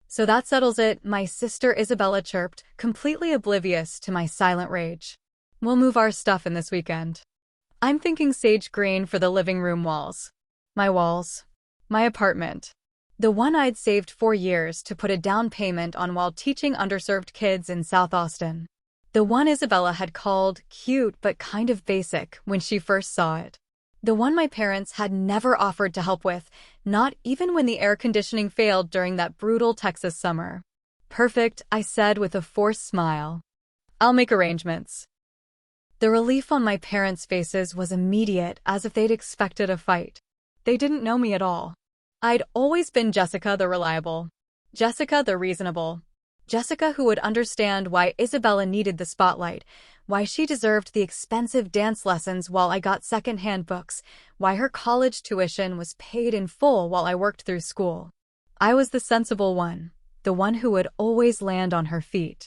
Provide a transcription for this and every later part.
So that settles it, my sister Isabella chirped, completely oblivious to my silent rage. We'll move our stuff in this weekend. I'm thinking sage green for the living room walls. My walls. My apartment. The one I'd saved for years to put a down payment on while teaching underserved kids in South Austin. The one Isabella had called cute but kind of basic when she first saw it. The one my parents had never offered to help with, not even when the air conditioning failed during that brutal Texas summer. Perfect, I said with a forced smile. I'll make arrangements. The relief on my parents' faces was immediate, as if they'd expected a fight. They didn't know me at all. I'd always been Jessica the reliable. Jessica the reasonable. Jessica who would understand why Isabella needed the spotlight, why she deserved the expensive dance lessons while I got second-hand books, why her college tuition was paid in full while I worked through school. I was the sensible one, the one who would always land on her feet.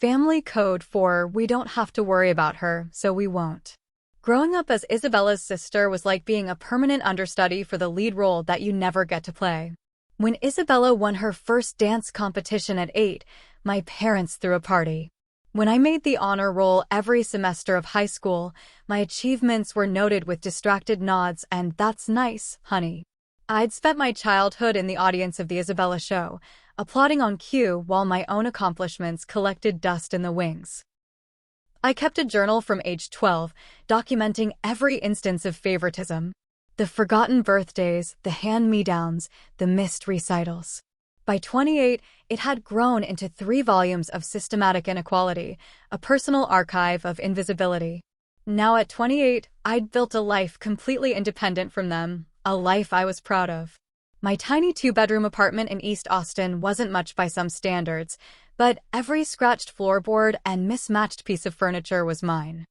Family code for we don't have to worry about her, so we won't. Growing up as Isabella's sister was like being a permanent understudy for the lead role that you never get to play. When Isabella won her first dance competition at 8, my parents threw a party. When I made the honor roll every semester of high school, my achievements were noted with distracted nods and "That's nice, honey." I'd spent my childhood in the audience of the Isabella show, applauding on cue while my own accomplishments collected dust in the wings. I kept a journal from age 12, documenting every instance of favoritism. The forgotten birthdays, the hand-me-downs, the missed recitals. By 28, it had grown into 3 volumes of systematic inequality, a personal archive of invisibility. Now at 28, I'd built a life completely independent from them, a life I was proud of. My tiny 2-bedroom apartment in East Austin wasn't much by some standards, but every scratched floorboard and mismatched piece of furniture was mine.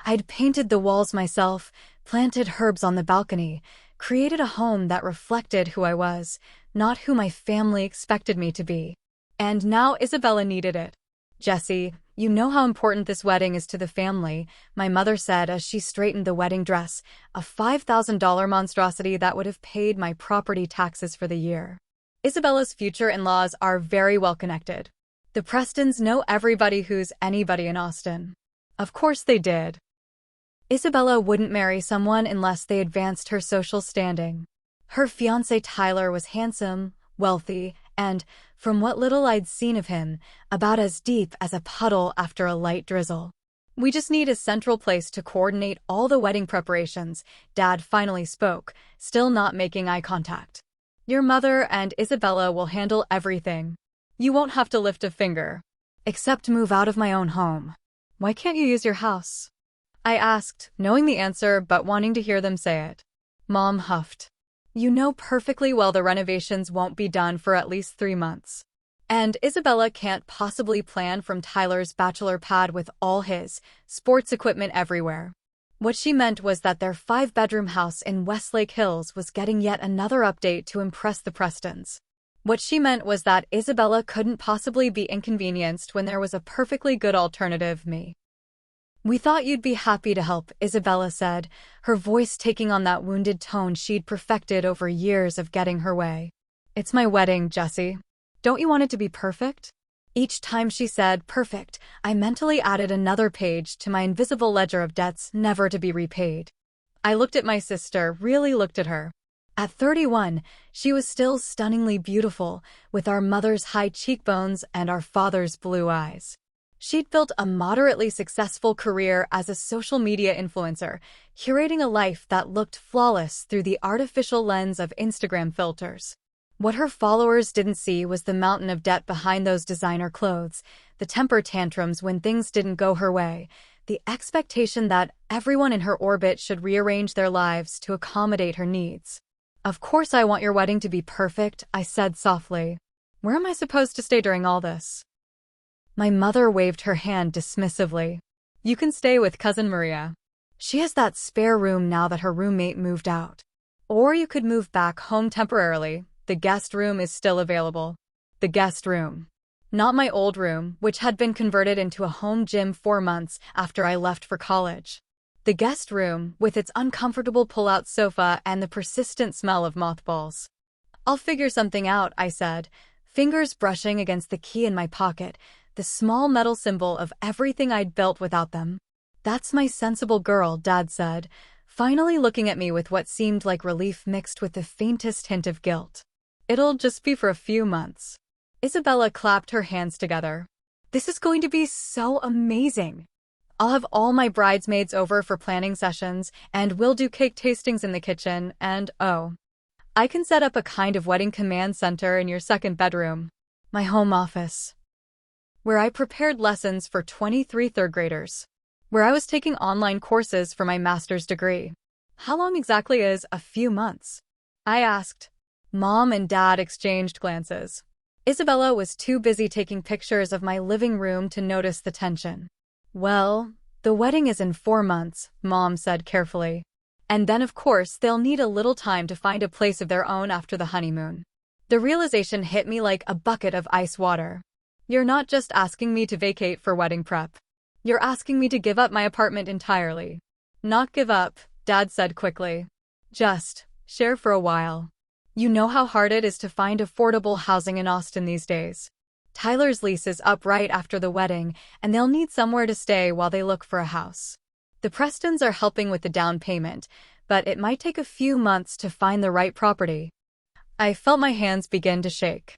I'd painted the walls myself, planted herbs on the balcony, created a home that reflected who I was, not who my family expected me to be. And now Isabella needed it. "Jessie, you know how important this wedding is to the family," my mother said as she straightened the wedding dress, a $5,000 monstrosity that would have paid my property taxes for the year. Isabella's future in-laws are very well connected. The Prestons know everybody who's anybody in Austin. Of course they did. Isabella wouldn't marry someone unless they advanced her social standing. Her fiancé Tyler was handsome, wealthy, and, from what little I'd seen of him, about as deep as a puddle after a light drizzle. "We just need a central place to coordinate all the wedding preparations," Dad finally spoke, still not making eye contact. "Your mother and Isabella will handle everything. You won't have to lift a finger. Except move out of my own home." "Why can't you use your house?" I asked, knowing the answer but wanting to hear them say it. Mom huffed. "You know perfectly well the renovations won't be done for at least 3 months. And Isabella can't possibly plan from Tyler's bachelor pad with all his sports equipment everywhere." What she meant was that their 5-bedroom house in Westlake Hills was getting yet another update to impress the Prestons. What she meant was that Isabella couldn't possibly be inconvenienced when there was a perfectly good alternative, me. "We thought you'd be happy to help," Isabella said, her voice taking on that wounded tone she'd perfected over years of getting her way. "It's my wedding, Jessie. Don't you want it to be perfect?" Each time she said perfect, I mentally added another page to my invisible ledger of debts never to be repaid. I looked at my sister, really looked at her. At 31, she was still stunningly beautiful, with our mother's high cheekbones and our father's blue eyes. She'd built a moderately successful career as a social media influencer, curating a life that looked flawless through the artificial lens of Instagram filters. What her followers didn't see was the mountain of debt behind those designer clothes, the temper tantrums when things didn't go her way, the expectation that everyone in her orbit should rearrange their lives to accommodate her needs. "Of course I want your wedding to be perfect," I said softly. "Where am I supposed to stay during all this?" My mother waved her hand dismissively. "You can stay with Cousin Maria. She has that spare room now that her roommate moved out. Or you could move back home temporarily. The guest room is still available." The guest room. Not my old room, which had been converted into a home gym 4 months after I left for college. The guest room, with its uncomfortable pull-out sofa and the persistent smell of mothballs. "I'll figure something out," I said, fingers brushing against the key in my pocket, the small metal symbol of everything I'd built without them. "That's my sensible girl," Dad said, finally looking at me with what seemed like relief mixed with the faintest hint of guilt. "It'll just be for a few months." Isabella clapped her hands together. "This is going to be so amazing. I'll have all my bridesmaids over for planning sessions, and we'll do cake tastings in the kitchen, and oh, I can set up a kind of wedding command center in your second bedroom, my home office, where I prepared lessons for 23 third graders, where I was taking online courses for my master's degree." "How long exactly is a few months?" I asked. Mom and Dad exchanged glances. Isabella was too busy taking pictures of my living room to notice the tension. "Well, the wedding is in 4 months," Mom said carefully. "And then of course they'll need a little time to find a place of their own after the honeymoon." The realization hit me like a bucket of ice water. "You're not just asking me to vacate for wedding prep. You're asking me to give up my apartment entirely." "Not give up," Dad said quickly. "Just share for a while. You know how hard it is to find affordable housing in Austin these days. Tyler's lease is up right after the wedding, and they'll need somewhere to stay while they look for a house. The Prestons are helping with the down payment, but it might take a few months to find the right property." I felt my hands begin to shake.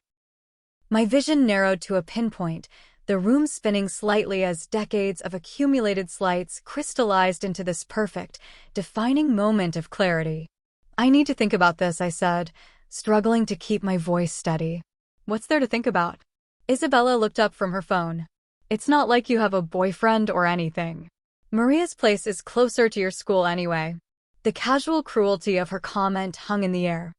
My vision narrowed to a pinpoint, the room spinning slightly as decades of accumulated slights crystallized into this perfect, defining moment of clarity. "I need to think about this," I said, struggling to keep my voice steady. "What's there to think about?" Isabella looked up from her phone. "It's not like you have a boyfriend or anything. Maria's place is closer to your school anyway." The casual cruelty of her comment hung in the air.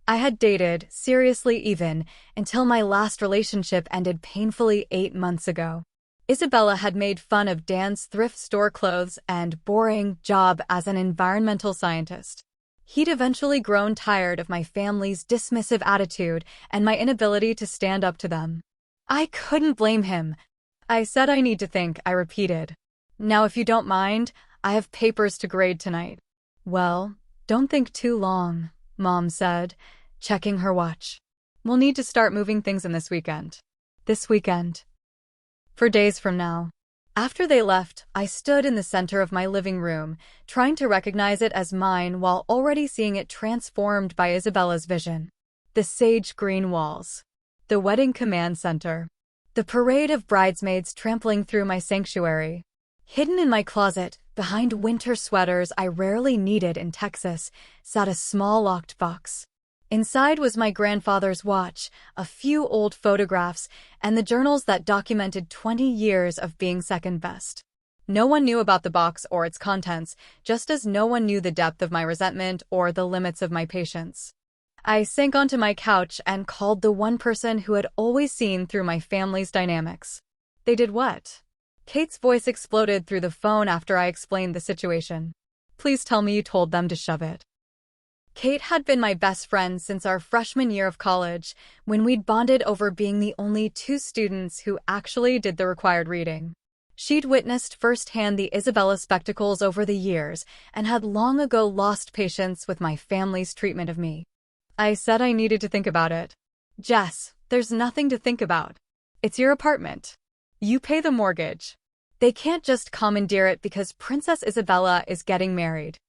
I had dated, seriously even, until my last relationship ended painfully 8 months ago. Isabella had made fun of Dan's thrift store clothes and boring job as an environmental scientist. He'd eventually grown tired of my family's dismissive attitude and my inability to stand up to them. I couldn't blame him. "I said I need to think," I repeated. "Now if you don't mind, I have papers to grade tonight." "Well, don't think too long," Mom said, checking her watch. "We'll need to start moving things in this weekend." This weekend. For days from now. After they left, I stood in the center of my living room, trying to recognize it as mine while already seeing it transformed by Isabella's vision. The sage green walls. The wedding command center. The parade of bridesmaids trampling through my sanctuary. Hidden in my closet, behind winter sweaters I rarely needed in Texas, sat a small locked box. Inside was my grandfather's watch, a few old photographs, and the journals that documented 20 years of being second best. No one knew about the box or its contents, just as no one knew the depth of my resentment or the limits of my patience. I sank onto my couch and called the one person who had always seen through my family's dynamics. "They did what?" Kate's voice exploded through the phone after I explained the situation. "Please tell me you told them to shove it." Kate had been my best friend since our freshman year of college, when we'd bonded over being the only 2 students who actually did the required reading. She'd witnessed firsthand the Isabella spectacles over the years and had long ago lost patience with my family's treatment of me. I said I needed to think about it. "Jess, there's nothing to think about. It's your apartment. You pay the mortgage. They can't just commandeer it because Princess Isabella is getting married."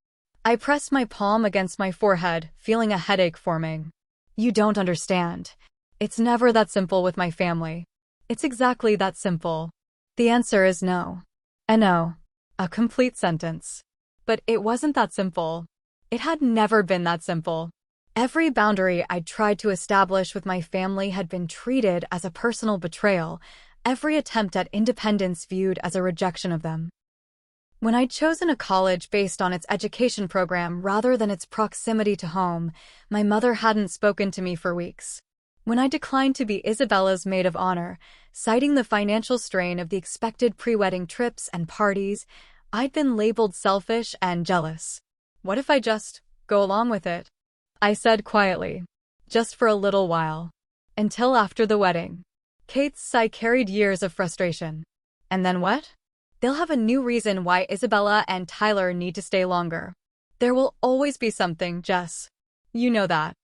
I pressed my palm against my forehead, feeling a headache forming. "You don't understand. It's never that simple with my family." "It's exactly that simple." The answer is no. A no. A complete sentence. But it wasn't that simple. It had never been that simple. Every boundary I'd tried to establish with my family had been treated as a personal betrayal, every attempt at independence viewed as a rejection of them. When I'd chosen a college based on its education program rather than its proximity to home, my mother hadn't spoken to me for weeks. When I declined to be Isabella's maid of honor, citing the financial strain of the expected pre-wedding trips and parties, I'd been labeled selfish and jealous. "What if I just go along with it?" I said quietly. "Just for a little while. Until after the wedding." Kate's sigh carried years of frustration. "And then what?" "They'll have a new reason why Isabella and Tyler need to stay longer. There will always be something, Jess. You know that."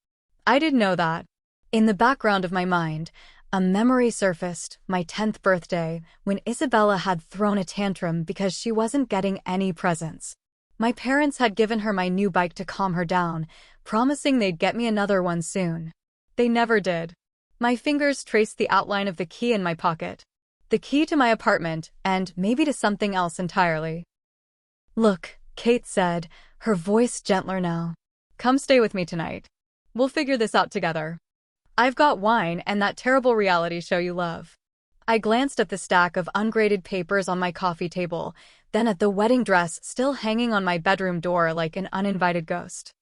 I did know that. In the background of my mind, A memory surfaced, my 10th birthday, when Isabella had thrown a tantrum because she wasn't getting any presents. My parents had given her my new bike to calm her down, promising they'd get me another one soon. They never did. My fingers traced the outline of the key in my pocket. The key to my apartment, and maybe to something else entirely. "Look," Kate said, her voice gentler now. "Come stay with me tonight. We'll figure this out together. I've got wine and that terrible reality show you love." I glanced at the stack of ungraded papers on my coffee table, then at the wedding dress still hanging on my bedroom door like an uninvited ghost.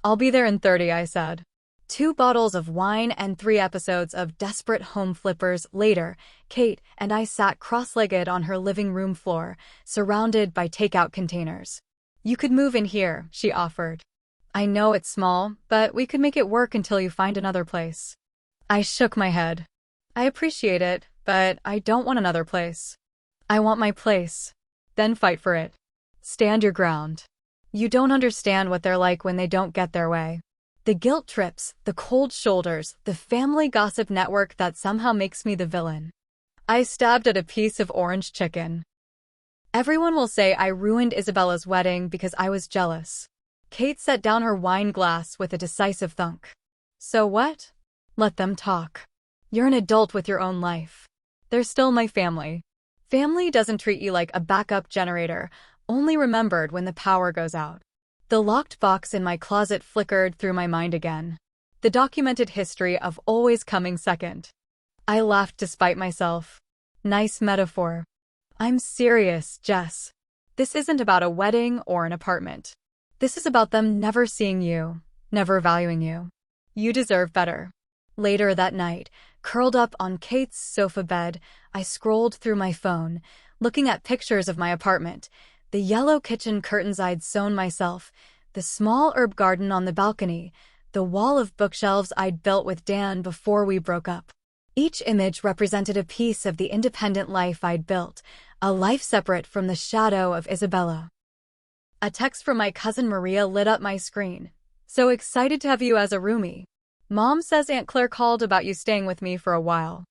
"I'll be there in 30, I said. 2 bottles of wine and 3 episodes of Desperate Home Flippers later, Kate and I sat cross-legged on her living room floor, surrounded by takeout containers. "You could move in here," she offered. "I know it's small, but we could make it work until you find another place." I shook my head. "I appreciate it, but I don't want another place. I want my place." "Then fight for it. Stand your ground. You don't understand what they're like when they don't get their way. The guilt trips, the cold shoulders, the family gossip network that somehow makes me the villain." I stabbed at a piece of orange chicken. "Everyone will say I ruined Isabella's wedding because I was jealous." Kate set down her wine glass with a decisive thunk. "So what? Let them talk. You're an adult with your own life. They're still my family. Family doesn't treat you like a backup generator, only remembered when the power goes out." The locked box in my closet flickered through my mind again. The documented history of always coming second. I laughed despite myself. "Nice metaphor." "I'm serious, Jess. This isn't about a wedding or an apartment. This is about them never seeing you, never valuing you. You deserve better." Later that night, curled up on Kate's sofa bed, I scrolled through my phone, looking at pictures of my apartment, the yellow kitchen curtains I'd sewn myself, the small herb garden on the balcony, the wall of bookshelves I'd built with Dan before we broke up. Each image represented a piece of the independent life I'd built, a life separate from the shadow of Isabella. A text from my cousin Maria lit up my screen. "So excited to have you as a roomie. Mom says Aunt Claire called about you staying with me for a while.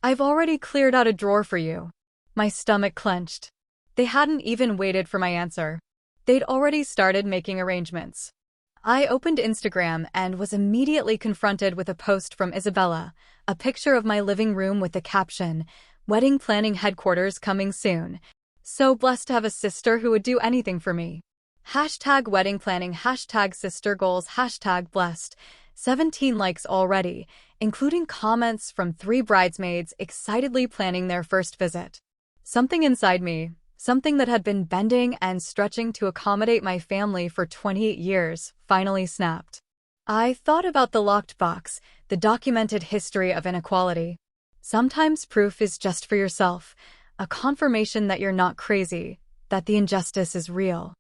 I've already cleared out a drawer for you." My stomach clenched. They hadn't even waited for my answer. They'd already started making arrangements. I opened Instagram and was immediately confronted with a post from Isabella, a picture of my living room with the caption, "Wedding planning headquarters coming soon. So blessed to have a sister who would do anything for me. Hashtag wedding planning, hashtag sister goals, hashtag blessed." 17 likes already, including comments from 3 bridesmaids excitedly planning their first visit. Something inside me, something that had been bending and stretching to accommodate my family for 28 years, finally snapped. I thought about the locked box, the documented history of inequality. Sometimes proof is just for yourself, a confirmation that you're not crazy, that the injustice is real.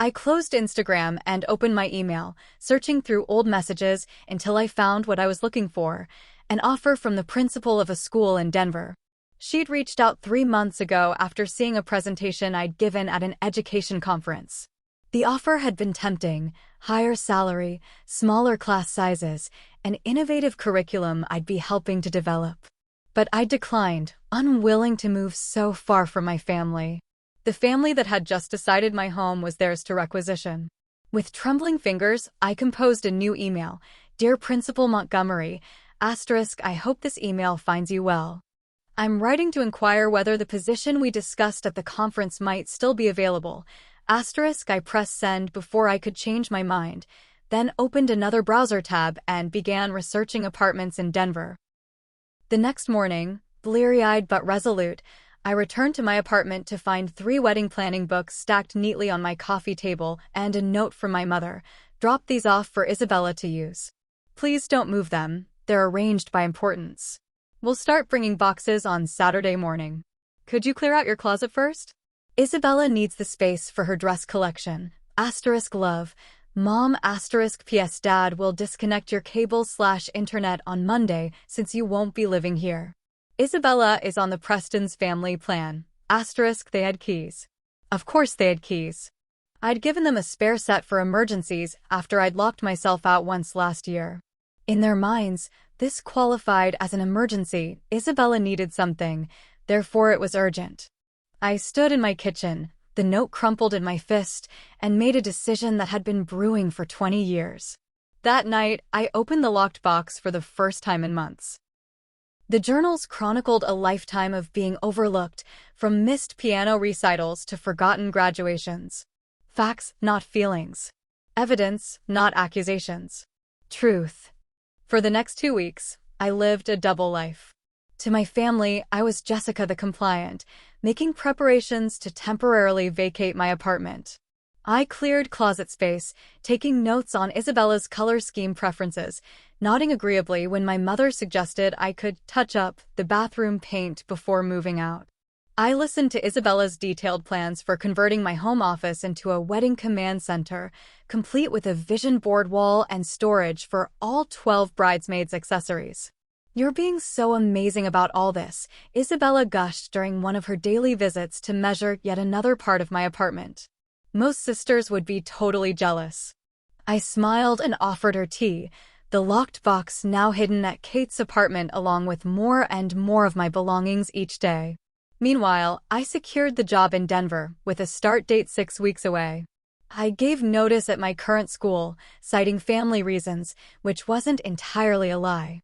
I closed Instagram and opened my email, searching through old messages until I found what I was looking for, an offer from the principal of a school in Denver. She'd reached out 3 months ago after seeing a presentation I'd given at an education conference. The offer had been tempting: higher salary, smaller class sizes, an innovative curriculum I'd be helping to develop. But I declined, unwilling to move so far from my family. The family that had just decided my home was theirs to requisition. With trembling fingers, I composed a new email. "Dear Principal Montgomery, I hope this email finds you well. I'm writing to inquire whether the position we discussed at the conference might still be available. I pressed send before I could change my mind, then opened another browser tab and began researching apartments in Denver. The next morning, bleary-eyed but resolute, I returned to my apartment to find 3 wedding planning books stacked neatly on my coffee table and a note from my mother. "Drop these off for Isabella to use. Please don't move them, they're arranged by importance. We'll start bringing boxes on Saturday morning. Could you clear out your closet first? Isabella needs the space for her dress collection. Love. Mom. PS Dad will disconnect your cable/internet on Monday since you won't be living here. Isabella is on the Preston's family plan. They had keys." Of course they had keys. I'd given them a spare set for emergencies after I'd locked myself out once last year. In their minds, This qualified as an emergency. Isabella needed something, therefore it was urgent. I stood in my kitchen, the note crumpled in my fist, and made a decision that had been brewing for 20 years. That night, I opened the locked box for the first time in months. The journals chronicled a lifetime of being overlooked, from missed piano recitals to forgotten graduations. Facts, not feelings. Evidence, not accusations. Truth. For the next 2 weeks, I lived a double life. To my family, I was Jessica the compliant, making preparations to temporarily vacate my apartment. I cleared closet space, taking notes on Isabella's color scheme preferences, nodding agreeably when my mother suggested I could touch up the bathroom paint before moving out. I listened to Isabella's detailed plans for converting my home office into a wedding command center, complete with a vision board wall and storage for all 12 bridesmaids' accessories. "You're being so amazing about all this," Isabella gushed during one of her daily visits to measure yet another part of my apartment. Most sisters would be totally jealous. I smiled and offered her tea, the locked box now hidden at Kate's apartment along with more and more of my belongings each day. Meanwhile, I secured the job in Denver, with a start date 6 weeks away. I gave notice at my current school, citing family reasons, which wasn't entirely a lie.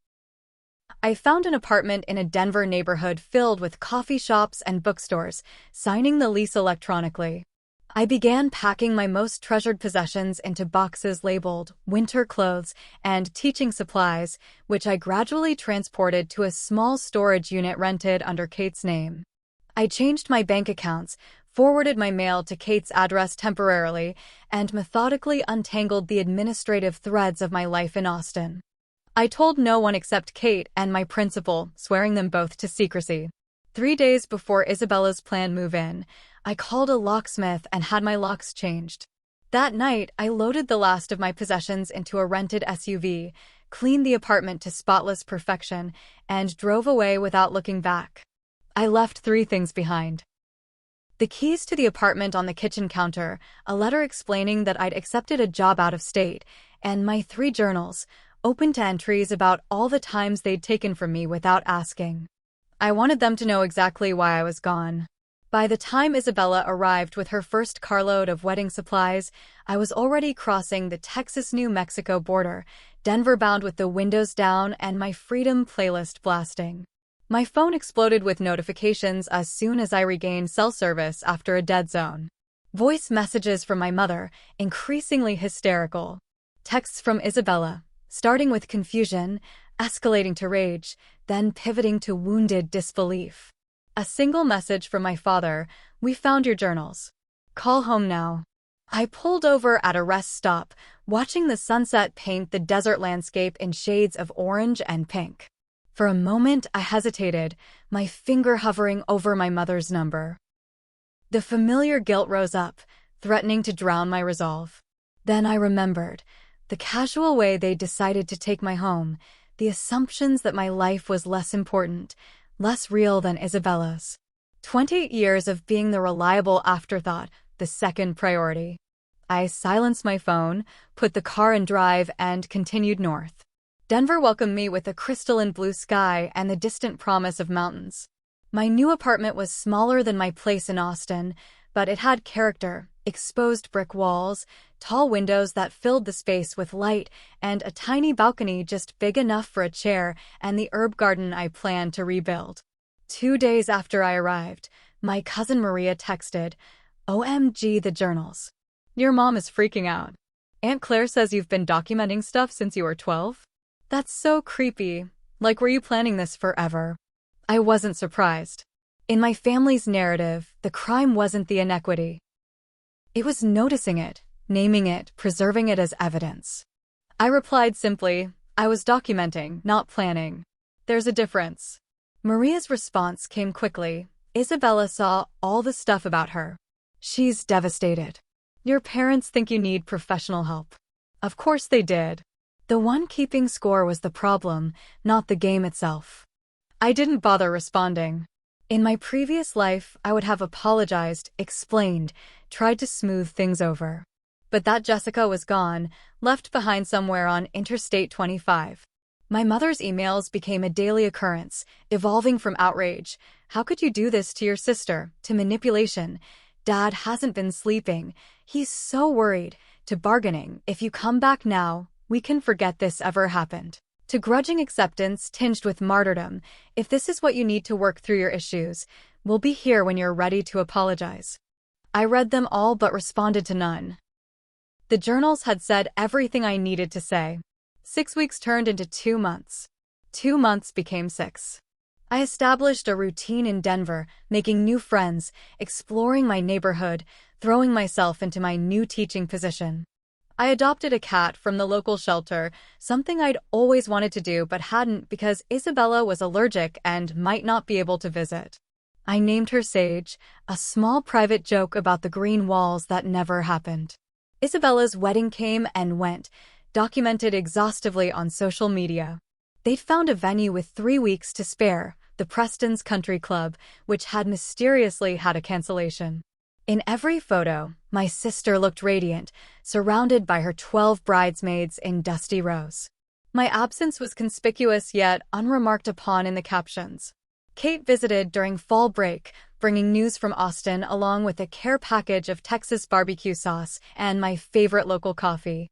I found an apartment in a Denver neighborhood filled with coffee shops and bookstores, signing the lease electronically. I began packing my most treasured possessions into boxes labeled winter clothes and teaching supplies, which I gradually transported to a small storage unit rented under Kate's name. I changed my bank accounts, forwarded my mail to Kate's address temporarily, and methodically untangled the administrative threads of my life in Austin. I told no one except Kate and my principal, swearing them both to secrecy. 3 days before Isabella's planned move-in, I called a locksmith and had my locks changed. That night, I loaded the last of my possessions into a rented SUV, cleaned the apartment to spotless perfection, and drove away without looking back. I left 3 things behind. The keys to the apartment on the kitchen counter, a letter explaining that I'd accepted a job out of state, and my 3 journals, open to entries about all the times they'd taken from me without asking. I wanted them to know exactly why I was gone. By the time Isabella arrived with her first carload of wedding supplies, I was already crossing the Texas-New Mexico border, Denver-bound with the windows down and my Freedom playlist blasting. My phone exploded with notifications as soon as I regained cell service after a dead zone. Voice messages from my mother, increasingly hysterical. Texts from Isabella, starting with confusion, escalating to rage, then pivoting to wounded disbelief. A single message from my father, "We found your journals. Call home now." I pulled over at a rest stop, watching the sunset paint the desert landscape in shades of orange and pink. For a moment, I hesitated, my finger hovering over my mother's number. The familiar guilt rose up, threatening to drown my resolve. Then I remembered the casual way they decided to take my home, the assumptions that my life was less important, less real than Isabella's. 28 years of being the reliable afterthought, the second priority. I silenced my phone, put the car in drive, and continued north. Denver welcomed me with a crystalline blue sky and the distant promise of mountains. My new apartment was smaller than my place in Austin, but it had character, exposed brick walls, tall windows that filled the space with light, and a tiny balcony just big enough for a chair and the herb garden I planned to rebuild. 2 days after I arrived, my cousin Maria texted, "OMG, the journals. Your mom is freaking out. Aunt Claire says you've been documenting stuff since you were 12? That's so creepy. Like, were you planning this forever?" I wasn't surprised. In my family's narrative, the crime wasn't the inequity. It was noticing it, naming it, preserving it as evidence. I replied simply, "I was documenting, not planning. There's a difference." Maria's response came quickly. "Isabella saw all the stuff about her. She's devastated. Your parents think you need professional help." Of course they did. The one keeping score was the problem, not the game itself. I didn't bother responding. In my previous life, I would have apologized, explained, tried to smooth things over. But that Jessica was gone, left behind somewhere on Interstate 25. My mother's emails became a daily occurrence, evolving from outrage. How could you do this to your sister? To manipulation. Dad hasn't been sleeping. He's so worried. To bargaining. If you come back now, we can forget this ever happened. To grudging acceptance tinged with martyrdom. If this is what you need to work through your issues, we'll be here when you're ready to apologize. I read them all but responded to none. The journals had said everything I needed to say. 6 weeks turned into 2 months. 2 months became 6. I established a routine in Denver, making new friends, exploring my neighborhood, throwing myself into my new teaching position. I adopted a cat from the local shelter, something I'd always wanted to do but hadn't because Isabella was allergic and might not be able to visit. I named her Sage, a small private joke about the green walls that never happened. Isabella's wedding came and went, documented exhaustively on social media. They'd found a venue with 3 weeks to spare, the Preston's Country Club, which had mysteriously had a cancellation. In every photo, my sister looked radiant, surrounded by her 12 bridesmaids in dusty rows. My absence was conspicuous yet unremarked upon in the captions. Kate visited during fall break, bringing news from Austin along with a care package of Texas barbecue sauce and my favorite local coffee.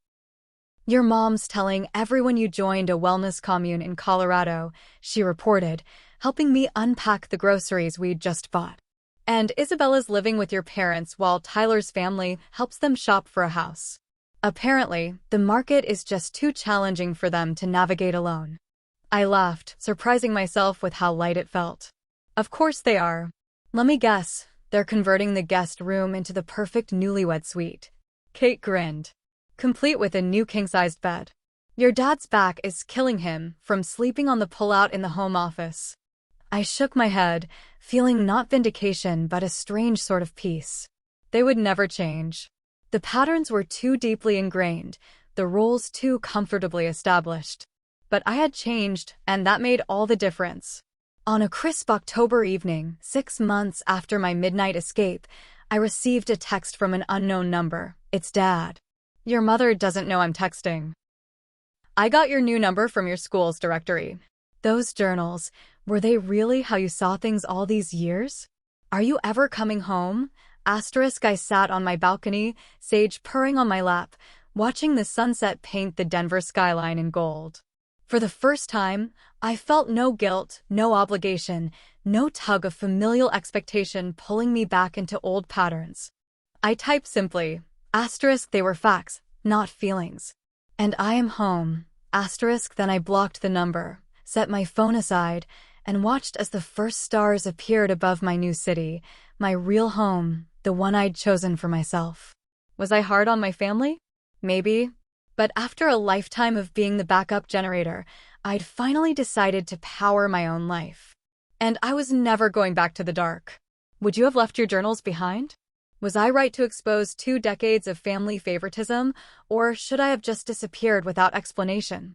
Your mom's telling everyone you joined a wellness commune in Colorado, she reported, helping me unpack the groceries we'd just bought. And Isabella's living with your parents while Tyler's family helps them shop for a house. Apparently, the market is just too challenging for them to navigate alone. I laughed, surprising myself with how light it felt. Of course they are. Let me guess, they're converting the guest room into the perfect newlywed suite. Kate grinned. Complete with a new king-sized bed. Your dad's back is killing him from sleeping on the pullout in the home office. I shook my head, feeling not vindication but a strange sort of peace. They would never change. The patterns were too deeply ingrained, the roles too comfortably established. But I had changed, and that made all the difference. On a crisp October evening, 6 months after my midnight escape, I received a text from an unknown number. It's Dad. Your mother doesn't know I'm texting. I got your new number from your school's directory. Those journals, were they really how you saw things all these years? Are you ever coming home? Asterisk. I sat on my balcony, Sage purring on my lap, watching the sunset paint the Denver skyline in gold. For the first time, I felt no guilt, no obligation, no tug of familial expectation pulling me back into old patterns. I typed simply, asterisk. They were facts, not feelings. And I am home, asterisk. Then I blocked the number, set my phone aside, and watched as the first stars appeared above my new city, my real home, the one I'd chosen for myself. Was I hard on my family? Maybe. But after a lifetime of being the backup generator, I'd finally decided to power my own life. And I was never going back to the dark. Would you have left your journals behind? Was I right to expose 2 decades of family favoritism, or should I have just disappeared without explanation?